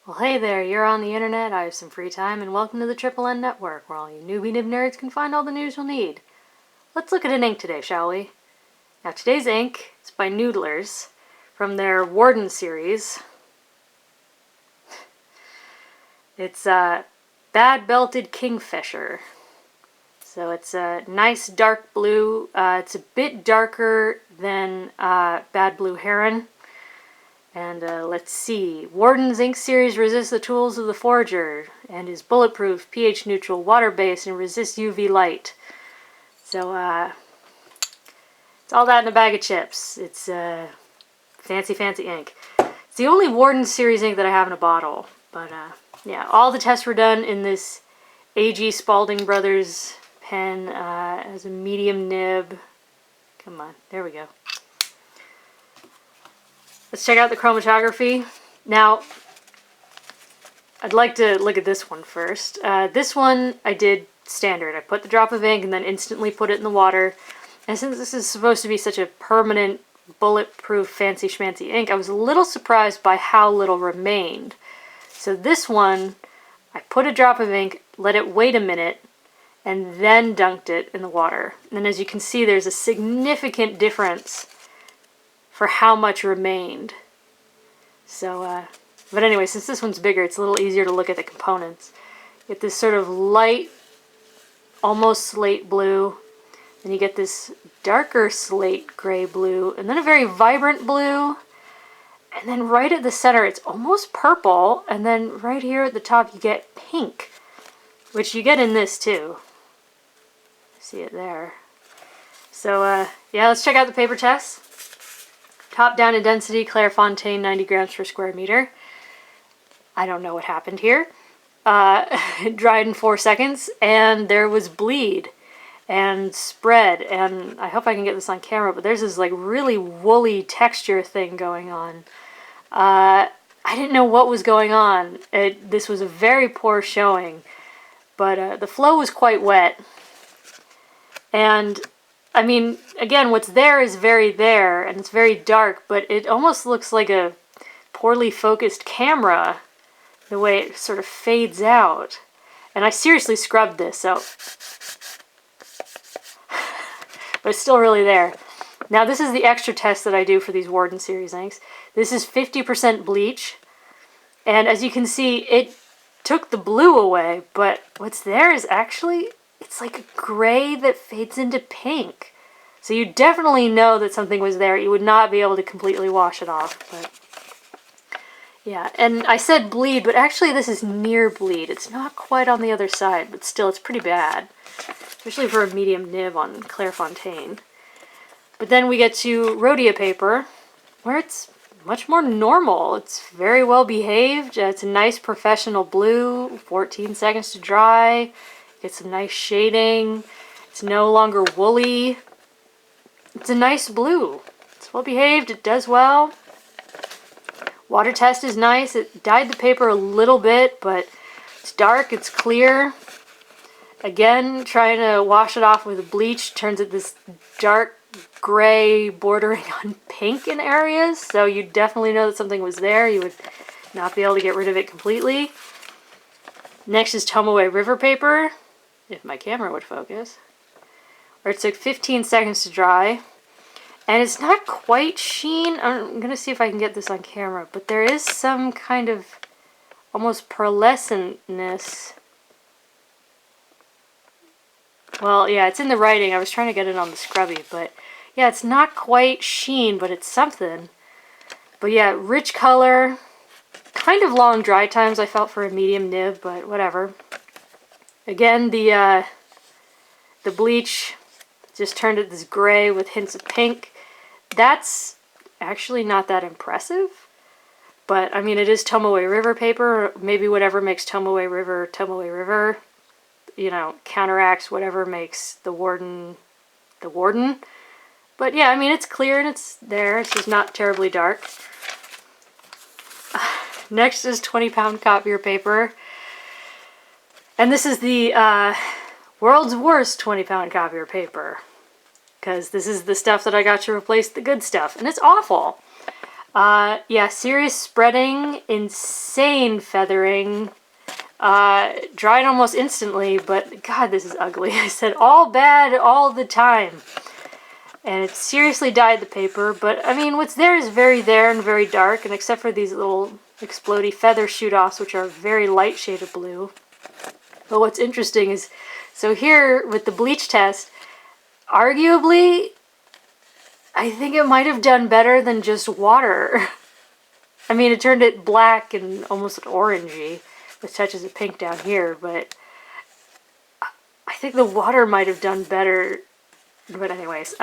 Well, hey there, you're on the internet, I have some free time, and welcome to the Triple N Network, where all you newbie nib nerds can find all the news you'll need. Let's look at an ink today, shall we? Now, today's ink is by Noodlers, from their Warden-Series. It's Bad Belted Kingfisher. So it's a nice dark blue. It's a bit darker than Bad Blue Heron. And let's see. Warden's ink series resists the tools of the forger and is bulletproof, pH neutral, water-based, and resists UV light. So it's all that in a bag of chips. It's fancy, fancy ink. It's the only Warden series ink that I have in a bottle. But yeah, all the tests were done in this AG Spalding Brothers pen as a medium nib. Come on, there we go. Let's check out the chromatography. Now, I'd like to look at this one first. This one I did standard. I put the drop of ink and then instantly put it in the water. And since this is supposed to be such a permanent, bulletproof, fancy schmancy ink, I was a little surprised by how little remained. So this one, I put a drop of ink, let it wait a minute, and then dunked it in the water. And as you can see, there's a significant difference for how much remained. So, but anyway, since this one's bigger, it's a little easier to look at the components. You get this sort of light, almost slate blue, and you get this darker slate gray blue, and then a very vibrant blue, and then right at the center it's almost purple, and then right here at the top you get pink, which you get in this too. See it there. So, yeah, let's check out the paper test. Top down in density, Clairefontaine, 90 grams per square meter. I don't know what happened here. It dried in 4 seconds, and there was bleed and spread, and I hope I can get this on camera, but there's this like really woolly texture thing going on. I didn't know what was going on. This was a very poor showing, but the flow was quite wet. And I mean, again, what's there is very there, and it's very dark, but it almost looks like a poorly focused camera, the way it sort of fades out. And I seriously scrubbed this, so... but it's still really there. Now, this is the extra test that I do for these Warden series inks. This is 50% bleach, and as you can see, it took the blue away, but what's there is actually... it's like a gray that fades into pink. So you definitely know that something was there. You would not be able to completely wash it off. But yeah, and I said bleed, but actually this is near bleed. It's not quite on the other side, but still it's pretty bad. Especially for a medium nib on Clairefontaine. But then we get to Rhodia paper, where it's much more normal. It's very well behaved. It's a nice professional blue, 14 seconds to dry. Get some nice shading. It's no longer woolly. It's a nice blue. It's well behaved. It does well. Water test is nice. It dyed the paper a little bit, but it's dark. It's clear. Again, trying to wash it off with bleach turns it this dark gray bordering on pink in areas. So you definitely know that something was there. You would not be able to get rid of it completely. Next is Tomoe River Paper. If my camera would focus, where it took 15 seconds to dry, and it's not quite sheen. I'm gonna see if I can get this on camera, but there is some kind of almost pearlescentness. Well, yeah, it's in the writing. I was trying to get it on the scrubby, but yeah, it's not quite sheen, but it's something. But yeah, rich color, kind of long dry times I felt for a medium nib, but whatever. Again, the bleach just turned it this gray with hints of pink. That's actually not that impressive. But, I mean, it is Tomoe River paper. Maybe whatever makes Tomoe River, you know, counteracts whatever makes the Warden. But, yeah, I mean, it's clear and it's there. It's just not terribly dark. Next is 20-pound Copier Paper. And this is the world's worst 20-pound copier paper, because this is the stuff that I got to replace the good stuff, and it's awful. Yeah, serious spreading, insane feathering, dried almost instantly, but God, this is ugly. I said all bad all the time. And it seriously dyed the paper, but I mean, what's there is very there and very dark, and except for these little explodey feather shoot-offs, which are a very light shade of blue. But what's interesting is, so here with the bleach test, arguably, I think it might have done better than just water. I mean, it turned it black and almost orangey, with touches of pink down here, but I think the water might have done better. But anyways,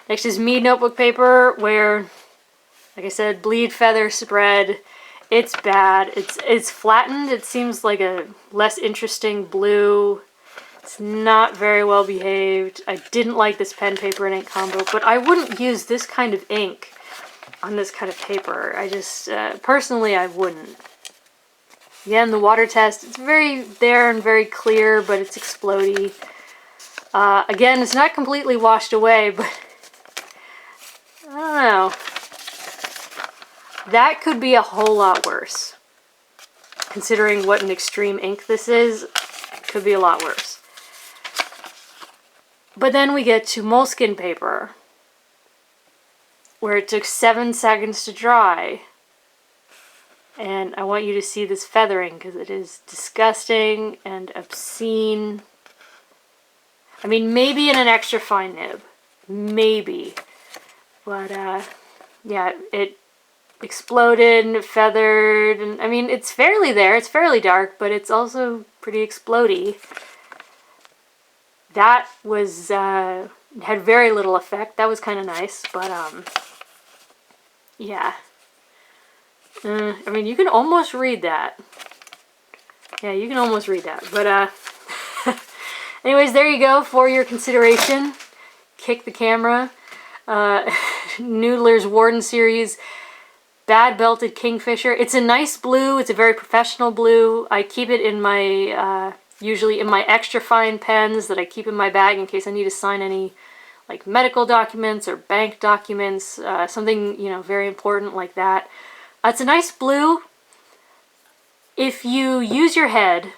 next is Mead Notebook Paper, where, like I said, bleed, feather, spread. It's bad. It's flattened. It seems like a less interesting blue. It's not very well behaved. I didn't like this pen, paper, and ink combo, but I wouldn't use this kind of ink on this kind of paper. I just, personally, I wouldn't. Again, the water test, it's very there and very clear, but it's explodey. Again, it's not completely washed away, but I don't know. That could be a whole lot worse. Considering what an extreme ink this is, it could be a lot worse. But then we get to Moleskin Paper, where it took 7 seconds to dry. And I want you to see this feathering, because it is disgusting and obscene. I mean, maybe in an extra fine nib. Maybe. But, yeah, it exploded, feathered, and I mean, it's fairly there. It's fairly dark, but it's also pretty explodey. That was, had very little effect. That was kind of nice, but, yeah. I mean, you can almost read that. Yeah, you can almost read that, but, anyways, there you go for your consideration. Kick the camera. Noodler's Warden-Series Bad Belted Kingfisher. It's a nice blue. It's a very professional blue. I keep it in my, usually in my extra fine pens that I keep in my bag in case I need to sign any, like, medical documents or bank documents. Something, you know, very important like that. It's a nice blue. If you use your head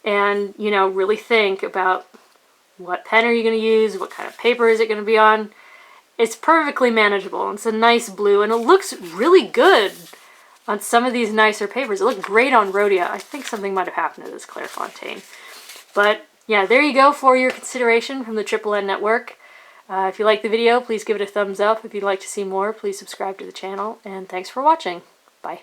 and, you know, really think about what pen are you going to use, what kind of paper is it going to be on, it's perfectly manageable. It's a nice blue, and it looks really good on some of these nicer papers. It looked great on Rhodia. I think something might have happened to this Clairefontaine. But, yeah, there you go for your consideration from the Triple N Network. If you liked the video, please give it a thumbs up. If you'd like to see more, please subscribe to the channel, and thanks for watching. Bye.